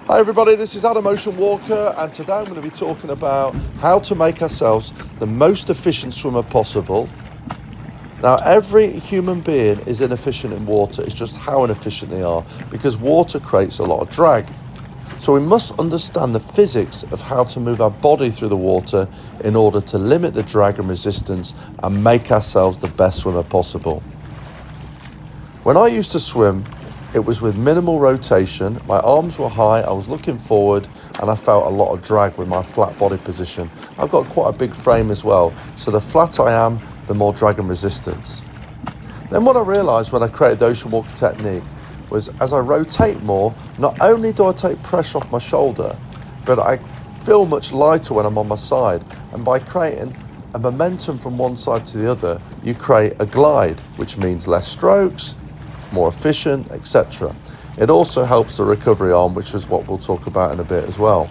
Hi everybody, this is Adam Ocean Walker, and today I'm going to be talking about how to make ourselves the most efficient swimmer possible. Now, every human being is inefficient in water. It's just how inefficient they are, because water creates a lot of drag. So we must understand the physics of how to move our body through the water in order to limit the drag and resistance and make ourselves the best swimmer possible. When I used to swim, it was with minimal rotation. My arms were high, I was looking forward, and I felt a lot of drag with my flat body position. I've got quite a big frame as well, so the flatter I am, the more drag and resistance. Then what I realised when I created the Ocean Walker technique was as I rotate more, not only do I take pressure off my shoulder, but I feel much lighter when I'm on my side. And by creating a momentum from one side to the other, you create a glide, which means less strokes, more efficient, etc. It also helps the recovery arm, which is what we'll talk about in a bit as well.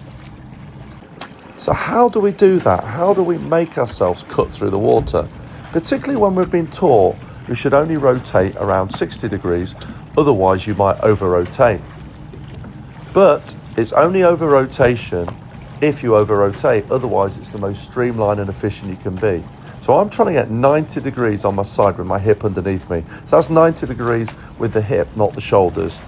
So how do we do that? How do we make ourselves cut through the water? Particularly when we've been taught we should only rotate around 60 degrees, otherwise you might over-rotate. But it's only over-rotation if you over-rotate, otherwise it's the most streamlined and efficient you can be. So I'm trying to get 90 degrees on my side with my hip underneath me. So that's 90 degrees with the hip, not the shoulders.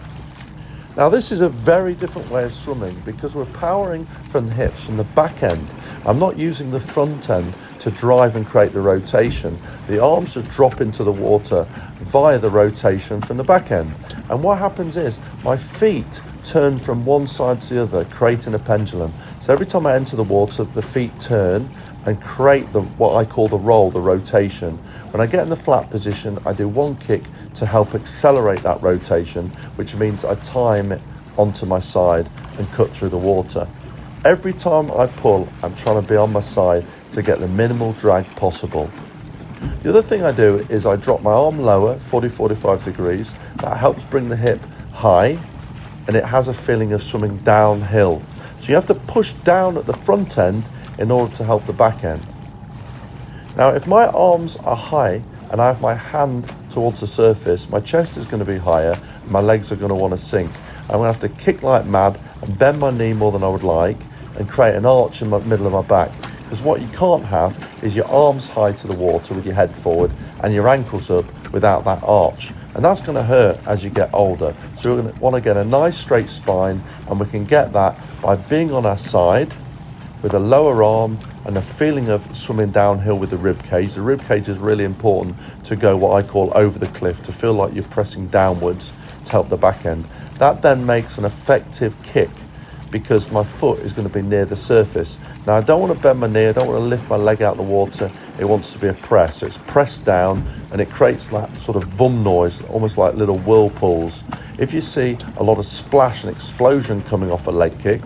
Now this is a very different way of swimming because we're powering from the hips, from the back end. I'm not using the front end to drive and create the rotation. The arms just drop into the water via the rotation from the back end. And what happens is my feet turn from one side to the other, creating a pendulum. So every time I enter the water, the feet turn and create what I call the roll, the rotation. When I get in the flat position, I do one kick to help accelerate that rotation, which means I time it onto my side and cut through the water. Every time I pull, I'm trying to be on my side to get the minimal drag possible. The other thing I do is I drop my arm lower, 40-45 degrees. That helps bring the hip high, and it has a feeling of swimming downhill. So you have to push down at the front end in order to help the back end. Now, if my arms are high and I have my hand towards the surface, my chest is going to be higher and my legs are going to want to sink. I'm going to have to kick like mad and bend my knee more than I would like and create an arch in the middle of my back. Because what you can't have is your arms high to the water with your head forward and your ankles up without that arch. And that's going to hurt as you get older. So we're going to want to get a nice straight spine, and we can get that by being on our side with a lower arm and a feeling of swimming downhill with the rib cage. The rib cage is really important to go what I call over the cliff, to feel like you're pressing downwards to help the back end. That then makes an effective kick because my foot is going to be near the surface. Now, I don't want to bend my knee, I don't want to lift my leg out of the water. It wants to be a press. So it's pressed down and it creates that sort of vum noise, almost like little whirlpools. If you see a lot of splash and explosion coming off a leg kick,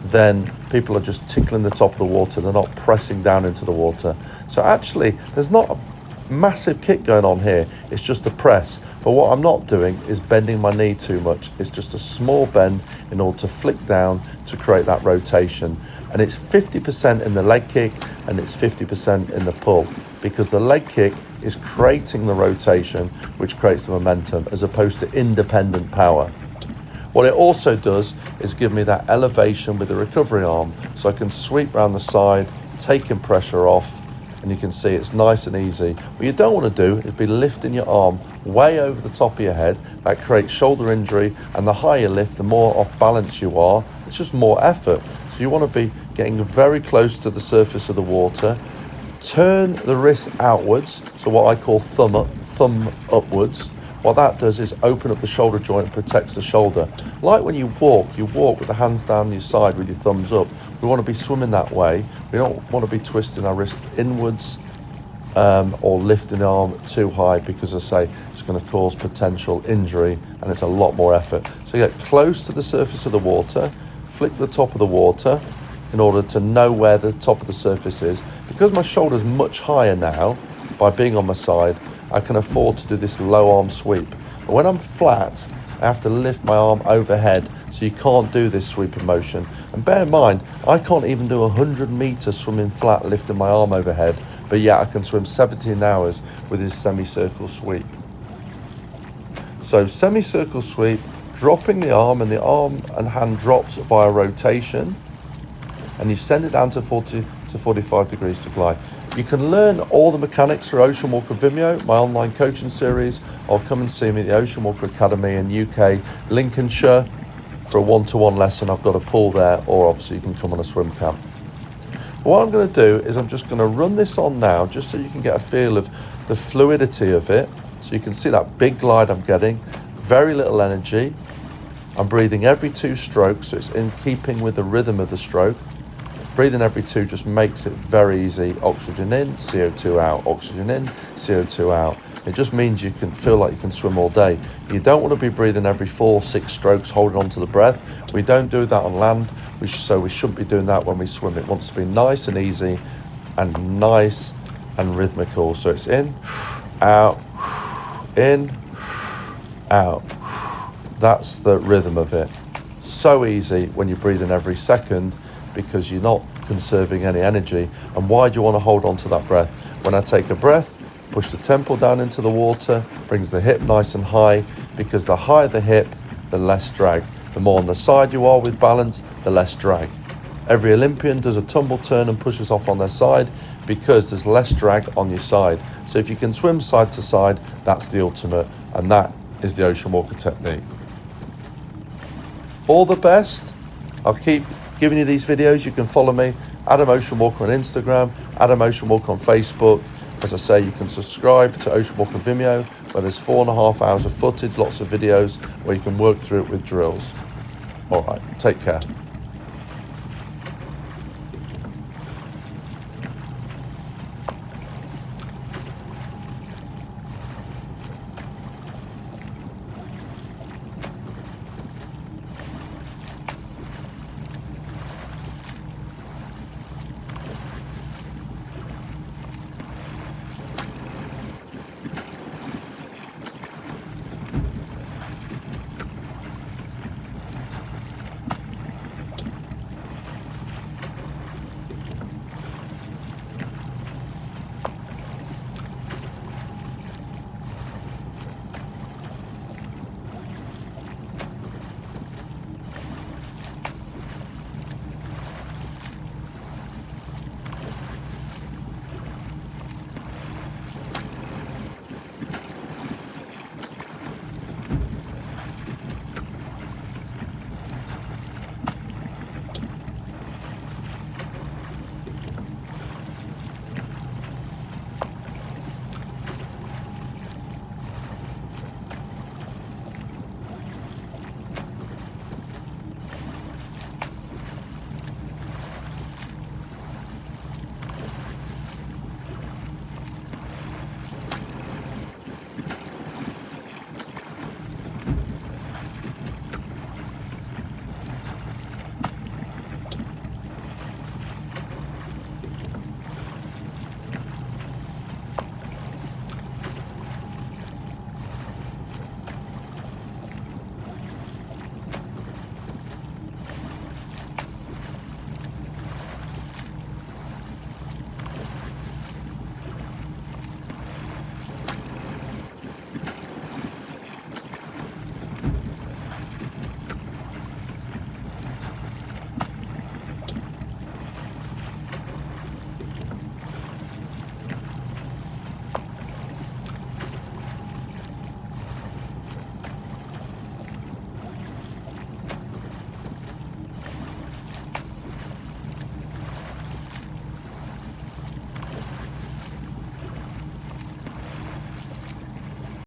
then people are just tickling the top of the water. They're not pressing down into the water. So actually, there's not a massive kick going on here. It's just a press. But what I'm not doing is bending my knee too much. It's just a small bend in order to flick down to create that rotation. And it's 50% in the leg kick and it's 50% in the pull, because the leg kick is creating the rotation, which creates the momentum, as opposed to independent power. What it also does is give me that elevation with the recovery arm, so I can sweep around the side, taking pressure off, and you can see it's nice and easy. What you don't want to do is be lifting your arm way over the top of your head. That creates shoulder injury, and the higher you lift, the more off balance you are. It's just more effort. So you want to be getting very close to the surface of the water. Turn the wrist outwards, so what I call thumb upwards. What that does is open up the shoulder joint and protects the shoulder. Like when you walk with the hands down your side with your thumbs up. We want to be swimming that way. We don't want to be twisting our wrist inwards or lifting the arm too high, because I say it's going to cause potential injury and it's a lot more effort. So you get close to the surface of the water, flick the top of the water in order to know where the top of the surface is. Because my shoulder's much higher now, by being on my side, I can afford to do this low arm sweep. But when I'm flat, I have to lift my arm overhead, so you can't do this sweeping motion. And bear in mind, I can't even do 100 meters swimming flat, lifting my arm overhead, but yet I can swim 17 hours with this semicircle sweep. So semicircle sweep, dropping the arm, and the arm and hand drops via rotation, and you send it down to 40 to 45 degrees to glide. You can learn all the mechanics through Ocean Walker Vimeo, my online coaching series, or come and see me at the Ocean Walker Academy in UK, Lincolnshire, for a one-to-one lesson. I've got a pool there, or obviously you can come on a swim camp. What I'm going to do is I'm just going to run this on now, just so you can get a feel of the fluidity of it. So you can see that big glide I'm getting, very little energy. I'm breathing every 2 strokes, so it's in keeping with the rhythm of the stroke. Breathing every 2 just makes it very easy. Oxygen in, CO2 out, oxygen in, CO2 out. It just means you can feel like you can swim all day. You don't want to be breathing every 4-6 strokes, holding on to the breath. We don't do that on land, so we shouldn't be doing that when we swim. It wants to be nice and easy and nice and rhythmical. So it's in, out, in, out. That's the rhythm of it. So easy when you're breathing every second, because you're not conserving any energy. And why do you want to hold on to that breath? When I take a breath, push the temple down into the water, brings the hip nice and high, because the higher the hip, the less drag. The more on the side you are with balance, the less drag. Every Olympian does a tumble turn and pushes off on their side, because there's less drag on your side. So if you can swim side to side, that's the ultimate, and that is the Ocean Walker technique. All the best. I'll keep giving you these videos. You can follow me, Adam Ocean Walker on Instagram, Adam Ocean Walker on Facebook. As I say, you can subscribe to Ocean Walker Vimeo, where there's 4.5 hours of footage, lots of videos where you can work through it with drills. All right, take care.